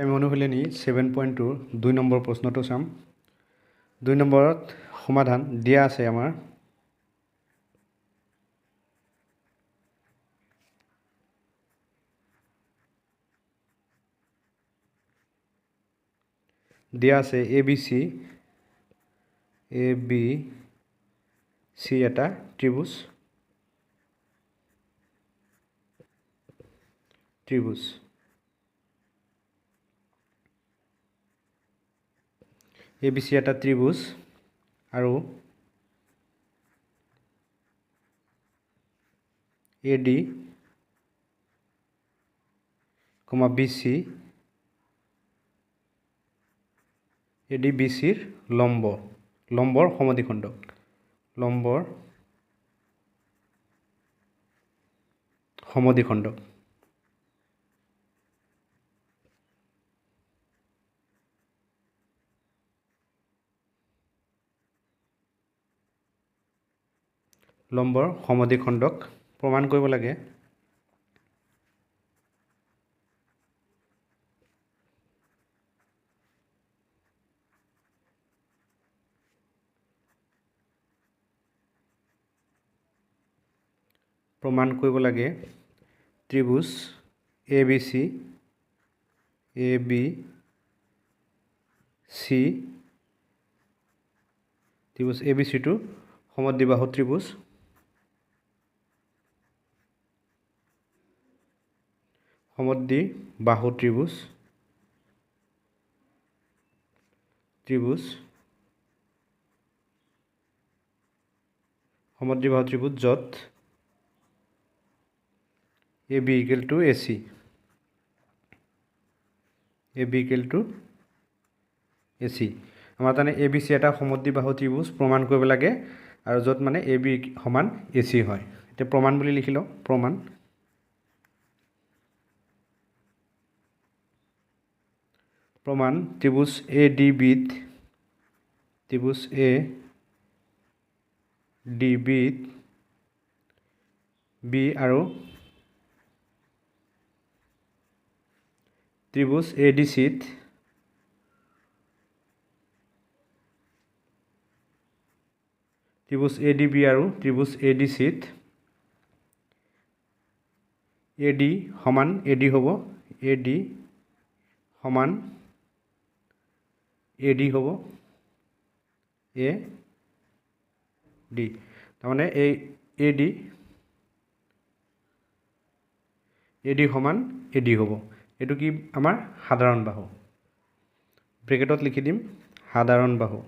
আমি অনুশীলনী 7.2 2 নম্বৰ প্ৰশ্নটো চাম। 2 নম্বৰত সমাধান দিয়া আছে আমাৰ। দিয়া আছে ABC এটা ত্ৰিভুজ। ABC এটা ত্ৰিভুজ আৰু AD, BC ADBCৰ লম্বৰ সমদ্বিখণ্ডক। লম্বৰ সমদ্বিখণ্ডক। লম্বৰ সমদ্বিখণ্ডক প্ৰমাণ কৰিব লাগে। ত্ৰিভুজ ABC ত্ৰিভুজ ABCটো সমদ্বিবাহু ত্ৰিভুজ। সমদ্বিবাহু ত্ৰিভুজ য'ত AB = AC। আমাৰ তাৰমানে ABC এটা সমদ্বিবাহু ত্ৰিভুজ প্ৰমাণ কৰিব লাগে, আৰু য'ত মানে AB সমান AC হয়। এতিয়া প্ৰমাণ বুলি লিখি লওঁ। প্ৰমাণ ত্ৰিভুজ ADBত B আৰু ত্ৰিভুজ ADCত ত্ৰিভুজ ADB আৰু ত্ৰিভুজ ADCত AD সমান AD হ'ব। AD সমান AD হ'ব। AD তাৰমানে এই AD সমান AD হ'ব। এইটো কি আমাৰ সাধাৰণ বাহু। ব্ৰেকেটত লিখি দিম সাধাৰণ বাহু।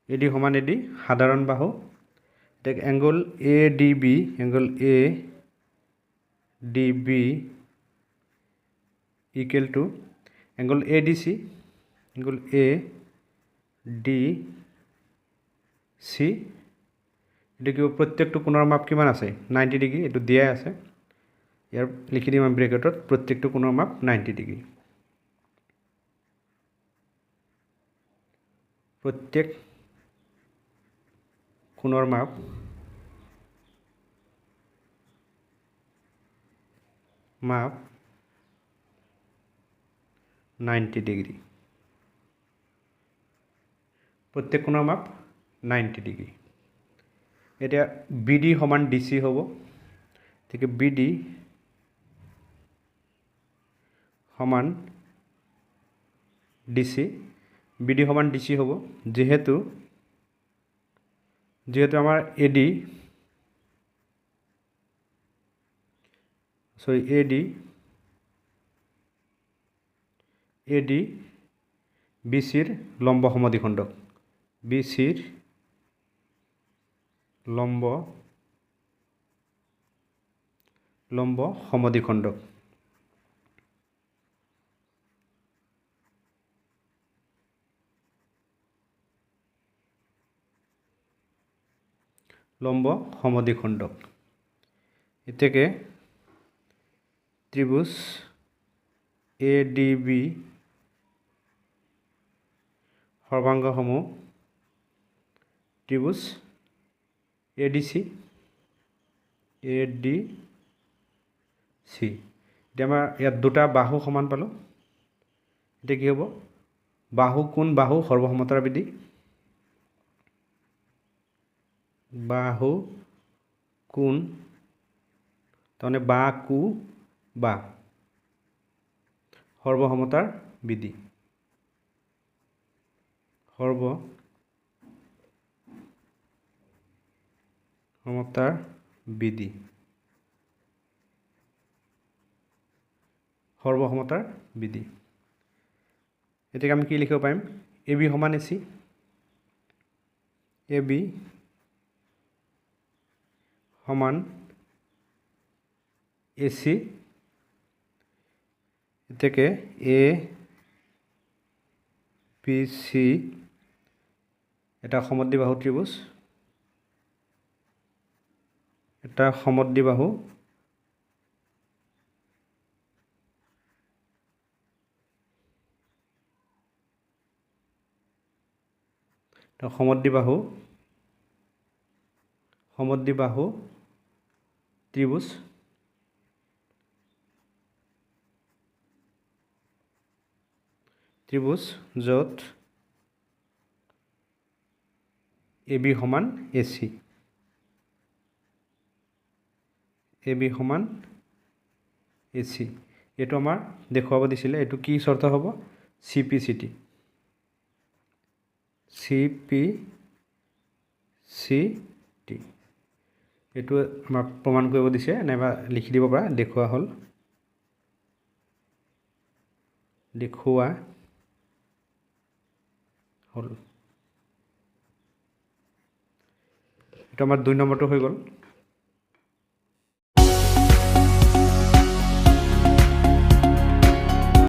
AD সমান AD সাধাৰণ বাহু। এতিয়া angle ADB equal to angle ADC এইটো কি প্ৰত্যেকটো কোণৰ মাপ কিমান আছে? 90 ডিগ্ৰী। এইটো দিয়াই আছে। ইয়াৰ লিখি দিম আমি ব্ৰেকেটত প্ৰত্যেকটো কোণৰ মাপ 90 ডিগ্ৰী। প্ৰত্যেক কোণৰ মাপ 90 ডিগ্ৰী। প্ৰত্যেক কোণৰ মাপ 90 ডিগ্ৰী। এতিয়া BD সমান DC হ'ব। ঠিক BD সমান DC হ'ব, যিহেতু আমাৰ AD BCৰ লম্ব সমদ্বিখণ্ডক। লম্ব সমদ্বিখণ্ডক। এতেকে ত্ৰিভুজ ADB সৰ্বাংগসমূহ ত্ৰিভুজ ADC এতিয়া আমাৰ ইয়াত দুটা বাহু সমান পালোঁ এতিয়া কি হ'ব বাহু কোণ বাহু সৰ্বসমতাৰ বিধি বাহু কোণ তাৰমানে বা কু বা সৰ্বসমতাৰ বিধি সৰ্বসমতাৰ বিধি সৰ্বসমতাৰ বিধি এতিয়া আমি কি লিখিব পাৰিম AB সমান AC AB সমান AC এতেকে ABC এটা সমদ্বিবাহু ত্ৰিভুজ এটা সমদ্বিবাহু ত্ৰিভুজ য'ত AB সমান AC এইটো আমাৰ দেখুৱাব দিছিলে এইটো কি চৰ্ত হ'ব CPCT এইটো আমাক প্ৰমাণ কৰিব দিছে নাইবা লিখি দিব পৰা দেখুওৱা হ'ল এইটো আমাৰ 2 নম্বৰটো হৈ গ'ল